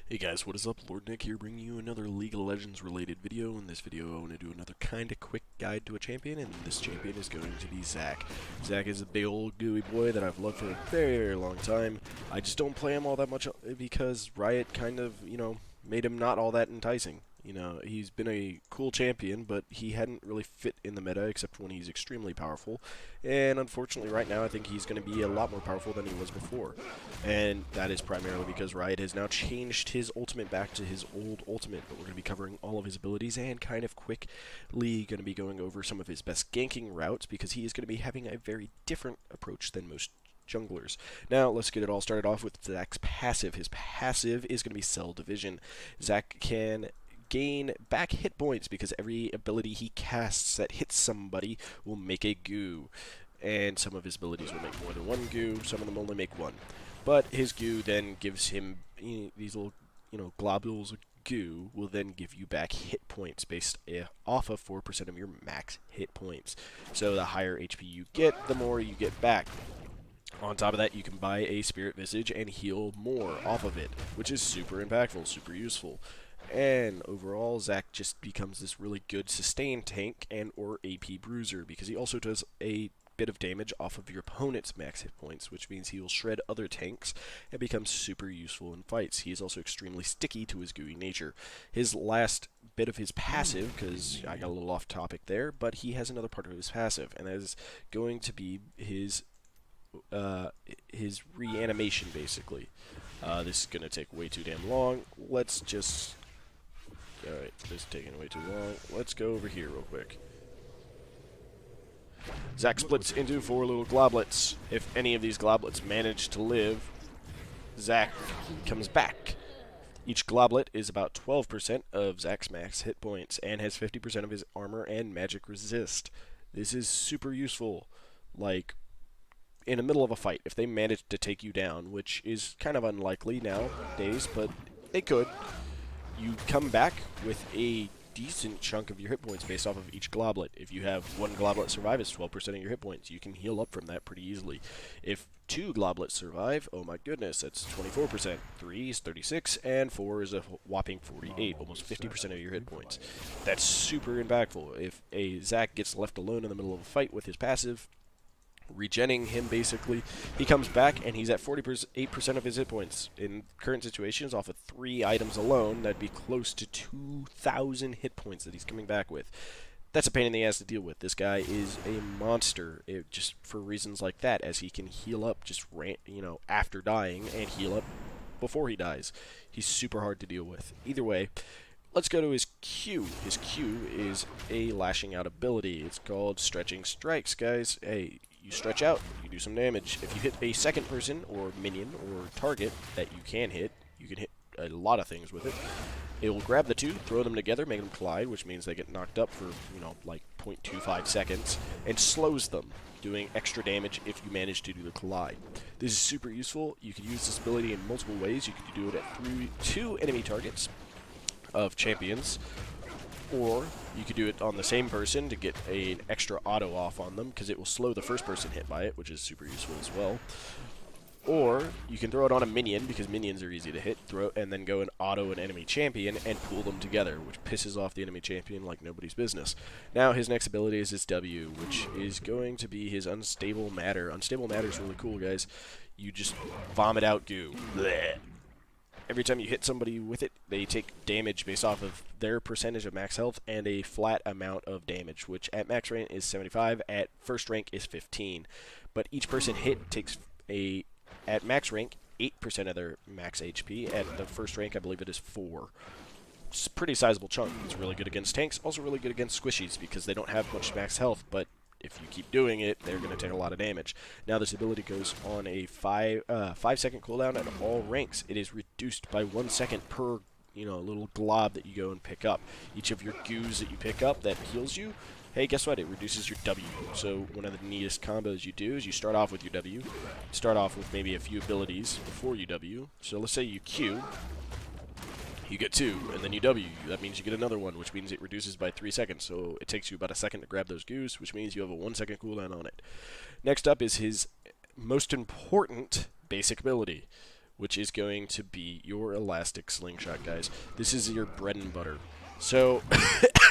Hey guys, what is up? Lord Nick here, bringing you another League of Legends related video. In this video I want to do another kinda quick guide to a champion, and this champion is going to be Zac. Zac is a big old gooey boy that I've loved for a very, very long time. I just don't play him all that much because Riot kind of, made him not all that enticing. He's been a cool champion, but he hadn't really fit in the meta except when he's extremely powerful. And unfortunately right now I think he's going to be a lot more powerful than he was before. And that is primarily because Riot has now changed his ultimate back to his old ultimate, but we're going to be covering all of his abilities and kind of quickly going to be going over some of his best ganking routes because he is going to be having a very different approach than most junglers. Now, let's get it all started off with Zac's passive. His passive is going to be Cell Division. Zac can gain back hit points because every ability he casts that hits somebody will make a goo. And some of his abilities will make more than one goo, some of them only make one. But his goo then gives him these little, globules of goo will then give you back hit points based off of 4% of your max hit points. So the higher HP you get, the more you get back. On top of that, you can buy a Spirit Visage and heal more off of it, which is super impactful, super useful. And overall, Zac just becomes this really good sustain tank and or AP bruiser because he also does a bit of damage off of your opponent's max hit points, which means he will shred other tanks and becomes super useful in fights. He is also extremely sticky to his gooey nature. His last bit of his passive, because I got a little off topic there, but he has another part of his passive, and that is going to be his reanimation, basically. This is going to take way too damn long. Let's just... Alright, this is taking way too long. Let's go over here real quick. Zac splits into 4 little globlets. If any of these globlets manage to live, Zac comes back. Each globlet is about 12% of Zac's max hit points and has 50% of his armor and magic resist. This is super useful. Like, in the middle of a fight, if they manage to take you down, which is kind of unlikely nowadays, but they could, you come back with a decent chunk of your hit points based off of each globlet. If you have one globlet survive, it's 12% of your hit points. You can heal up from that pretty easily. If 2 globlets survive, oh my goodness, that's 24%. 3 is 36, and 4 is a whopping 48, almost 50% of your hit points. That's super impactful. If a Zac gets left alone in the middle of a fight with his passive, regenning him basically, he comes back and he's at 48% of his hit points. In current situations, off of 3 items alone, that'd be close to 2,000 hit points that he's coming back with. That's a pain in the ass to deal with. This guy is a monster, just for reasons like that, as he can heal up just after dying and heal up before he dies. He's super hard to deal with. Either way, let's go to his Q. His Q is a lashing out ability. It's called Stretching Strikes, guys. Hey, you stretch out, you do some damage. If you hit a second person or minion or target that you can hit a lot of things with it. It will grab the 2, throw them together, make them collide, which means they get knocked up for, like 0.25 seconds, and slows them, doing extra damage if you manage to do the collide. This is super useful. You can use this ability in multiple ways. You can do it at 2 enemy targets of champions, or you could do it on the same person to get an extra auto off on them, because it will slow the first person hit by it, which is super useful as well. Or you can throw it on a minion, because minions are easy to hit, and then go and auto an enemy champion and pull them together, which pisses off the enemy champion like nobody's business. Now his next ability is his W, which is going to be his Unstable Matter. Unstable Matter is really cool, guys. You just vomit out goo. Blech. Every time you hit somebody with it, they take damage based off of their percentage of max health and a flat amount of damage, which at max rank is 75, at first rank is 15. But each person hit takes at max rank, 8% of their max HP. At the first rank, I believe it is 4. It's a pretty sizable chunk. It's really good against tanks, also really good against squishies because they don't have much max health, but if you keep doing it, they're going to take a lot of damage. Now this ability goes on a 5-second cooldown at all ranks. It is reduced by 1 second per little glob that you go and pick up. Each of your goos that you pick up that heals you, hey, guess what? It reduces your W. So one of the neatest combos you do is you start off with your W. Start off with maybe a few abilities before you W. So let's say you Q. You get 2, and then you W. That means you get another one, which means it reduces by 3 seconds. So it takes you about a second to grab those goose, which means you have a 1 second cooldown on it. Next up is his most important basic ability, which is going to be your elastic slingshot, guys. This is your bread and butter. So,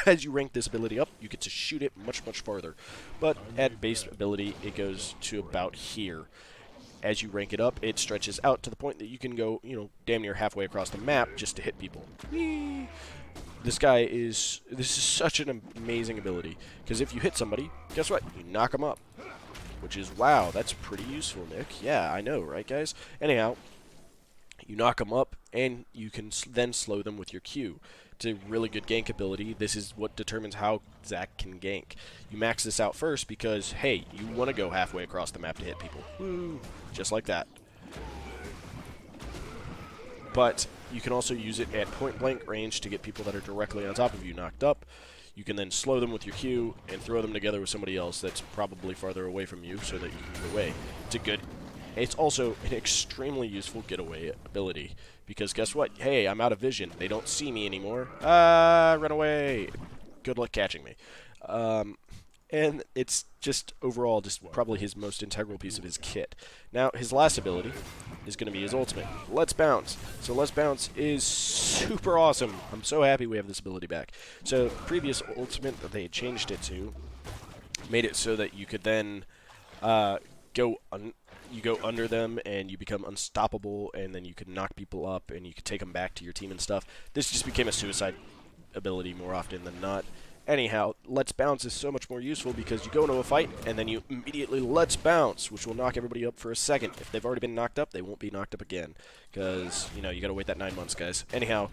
as you rank this ability up, you get to shoot it much, much farther. But at base ability, it goes to about here. As you rank it up, it stretches out to the point that you can go, you know, damn near halfway across the map just to hit people. Whee! This is such an amazing ability, because if you hit somebody, guess what? You knock them up. Which is, wow, that's pretty useful, Nick. Yeah, I know, right, guys? Anyhow, you knock them up, and you can then slow them with your Q. It's a really good gank ability. This is what determines how Zac can gank. You max this out first because, hey, you want to go halfway across the map to hit people. Woo! Just like that. But you can also use it at point-blank range to get people that are directly on top of you knocked up. You can then slow them with your Q and throw them together with somebody else that's probably farther away from you so that you can get away. It's also an extremely useful getaway ability, because guess what? Hey, I'm out of vision. They don't see me anymore. Run away. Good luck catching me. And it's just overall just probably his most integral piece of his kit. Now, his last ability is going to be his ultimate, Let's Bounce. So Let's Bounce is super awesome. I'm so happy we have this ability back. So the previous ultimate that they had changed it to made it so that you could then go under them and you become unstoppable, and then you could knock people up and you could take them back to your team and stuff. This just became a suicide ability more often than not. Anyhow, Let's Bounce is so much more useful because you go into a fight and then you immediately Let's Bounce, which will knock everybody up for a second. If they've already been knocked up, they won't be knocked up again, because, you know, you gotta wait that 9 months, guys. Anyhow,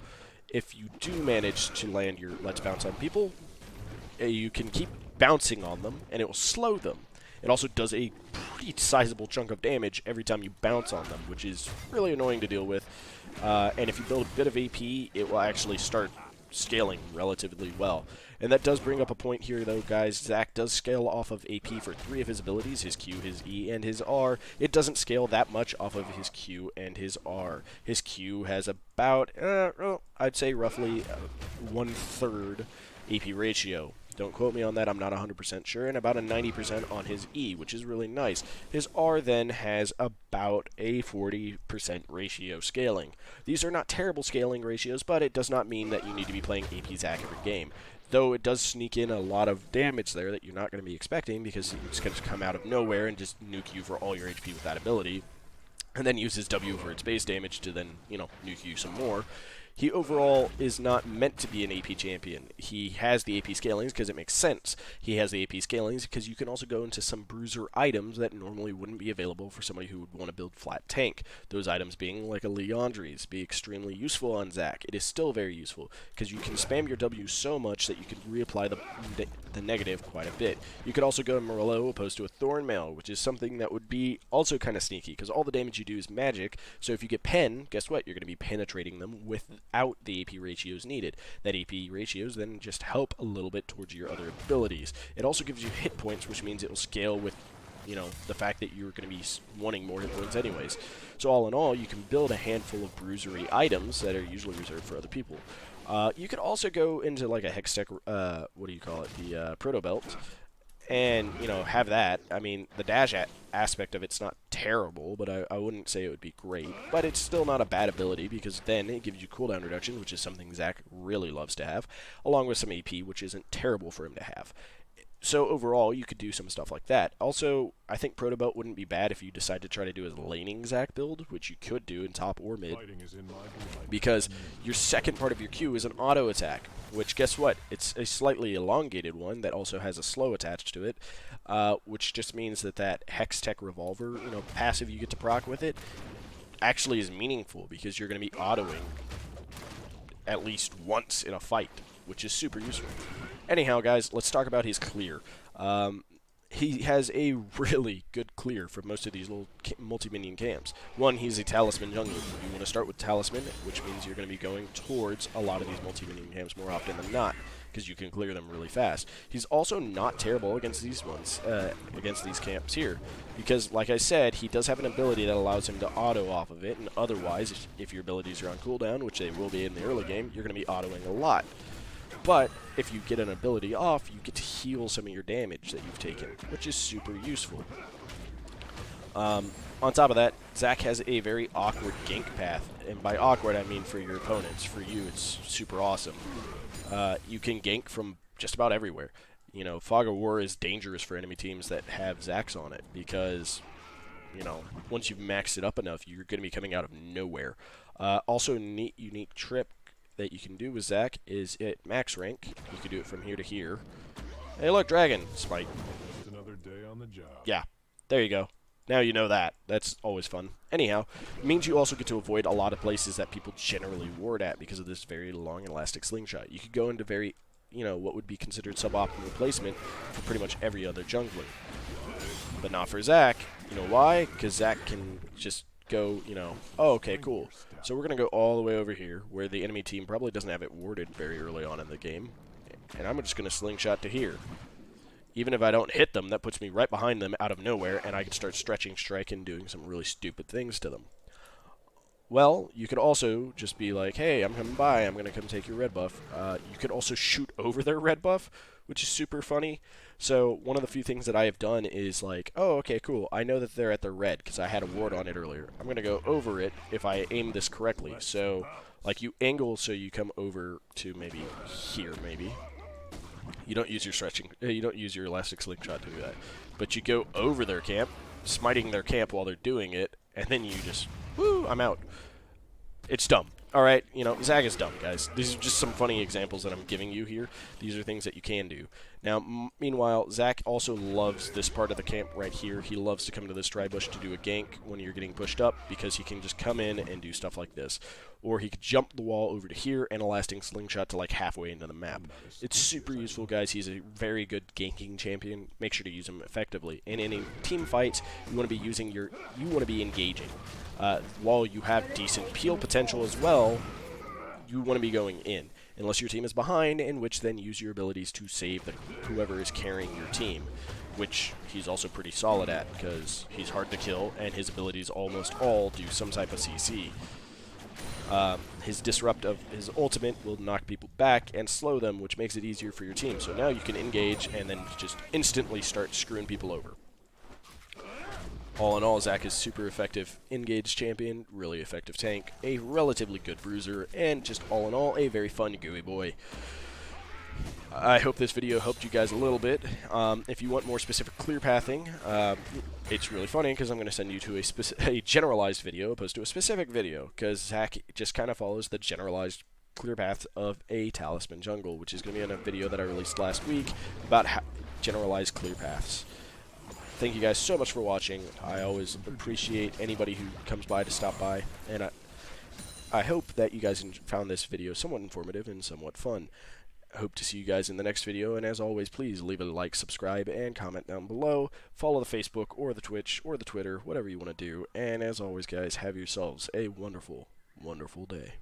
if you do manage to land your Let's Bounce on people, you can keep bouncing on them and it will slow them. It also does a pretty sizable chunk of damage every time you bounce on them, which is really annoying to deal with. And if you build a bit of AP, it will actually start scaling relatively well. And that does bring up a point here, though, guys. Zac does scale off of AP for 3 of his abilities, his Q, his E, and his R. It doesn't scale that much off of his Q and his R. His Q has about, I'd say roughly 1/3 AP ratio. Don't quote me on that, I'm not 100% sure, and about a 90% on his E, which is really nice. His R then has about a 40% ratio scaling. These are not terrible scaling ratios, but it does not mean that you need to be playing AP Zac every game. Though it does sneak in a lot of damage there that you're not going to be expecting, because it's going to come out of nowhere and just nuke you for all your HP with that ability, and then use his W for its base damage to then, you know, nuke you some more. He overall is not meant to be an AP champion. He has the AP scalings because it makes sense. He has the AP scalings because you can also go into some bruiser items that normally wouldn't be available for somebody who would want to build flat tank. Those items being like a Leandri's, be extremely useful on Zac. It is still very useful because you can spam your W so much that you can reapply the negative quite a bit. You could also go to Morello opposed to a Thornmail, which is something that would be also kind of sneaky because all the damage you do is magic. So if you get pen, guess what? You're going to be penetrating them without the AP ratios needed. That AP ratios then just help a little bit towards your other abilities. It also gives you hit points, which means it will scale with, you know, the fact that you're going to be wanting more hit points anyways. So all in all, you can build a handful of bruisery items that are usually reserved for other people. You could also go into like a Hextech, what do you call it, the Proto Belt, and, you know, have that. I mean, the dash aspect of it's not terrible, but I wouldn't say it would be great. But it's still not a bad ability, because then it gives you cooldown reduction, which is something Zac really loves to have, along with some AP, which isn't terrible for him to have. So overall, you could do some stuff like that. Also, I think Protobelt wouldn't be bad if you decide to try to do a laning Zac build, which you could do in top or mid, because your second part of your Q is an auto attack, which, guess what? It's a slightly elongated one that also has a slow attached to it, which just means that Hextech Revolver, you know, passive you get to proc with it, actually is meaningful, because you're going to be autoing at least once in a fight, which is super useful. Anyhow, guys, let's talk about his clear. He has a really good clear for most of these little multi-minion camps. One, he's a Talisman jungler. You want to start with Talisman, which means you're going to be going towards a lot of these multi-minion camps more often than not, because you can clear them really fast. He's also not terrible against these ones, against these camps here, because, like I said, he does have an ability that allows him to auto off of it, and otherwise, if your abilities are on cooldown, which they will be in the early game, you're going to be autoing a lot. But if you get an ability off, you get to heal some of your damage that you've taken, which is super useful. On top of that, Zac has a very awkward gank path, and by awkward I mean for your opponents. For you, it's super awesome. You can gank from just about everywhere. You know, Fog of War is dangerous for enemy teams that have Zacs on it because, you know, once you've maxed it up enough, you're going to be coming out of nowhere. Also, a neat, unique trick that you can do with Zac is at max rank. You can do it from here to here. Hey, look, dragon spike. Just another day on the job. Yeah, there you go. Now you know that. That's always fun. Anyhow, it means you also get to avoid a lot of places that people generally ward at because of this very long and elastic slingshot. You could go into very, you know, what would be considered suboptimal placement for pretty much every other jungler. But not for Zac. You know why? Because Zac can just go, you know, oh, okay, cool. So we're going to go all the way over here where the enemy team probably doesn't have it warded very early on in the game. And I'm just going to slingshot to here. Even if I don't hit them, that puts me right behind them out of nowhere, and I can start stretching strike and doing some really stupid things to them. Well, you could also just be like, hey, I'm coming by, I'm going to come take your red buff. You could also shoot over their red buff, which is super funny. So one of the few things that I have done is like, oh, okay, cool. I know that they're at the red because I had a ward on it earlier. I'm going to go over it if I aim this correctly. So, like, you angle so you come over to maybe here, maybe. You don't use your stretching, you don't use your elastic slingshot to do that. But you go over their camp, smiting their camp while they're doing it, and then you just, woo, I'm out. It's dumb. Alright, you know, Zac is dumb, guys. These are just some funny examples that I'm giving you here. These are things that you can do. Now, meanwhile, Zac also loves this part of the camp right here. He loves to come to this dry bush to do a gank when you're getting pushed up because he can just come in and do stuff like this. Or he could jump the wall over to here and a lasting slingshot to like halfway into the map. It's super useful, guys. He's a very good ganking champion. Make sure to use him effectively. And in team fights, you want to be using you want to be engaging. While you have decent peel potential as well, you want to be going in. Unless your team is behind, in which then use your abilities to save whoever is carrying your team, which he's also pretty solid at because he's hard to kill and his abilities almost all do some type of CC. His disrupt of his ultimate will knock people back and slow them, which makes it easier for your team. So now you can engage and then just instantly start screwing people over. All in all, Zac is super effective engaged champion, really effective tank, a relatively good bruiser, and just all in all, a very fun gooey boy. I hope this video helped you guys a little bit. If you want more specific clear pathing, it's really funny because I'm going to send you to a generalized video opposed to a specific video, because Zac just kind of follows the generalized clear path of a talisman jungle, which is going to be in a video that I released last week about generalized clear paths. Thank you guys so much for watching. I always appreciate anybody who comes by to stop by, and I hope that you guys found this video somewhat informative and somewhat fun. I hope to see you guys in the next video, and as always, please leave a like, subscribe, and comment down below. Follow the Facebook or the Twitch or the Twitter, whatever you want to do. And as always, guys, have yourselves a wonderful, wonderful day.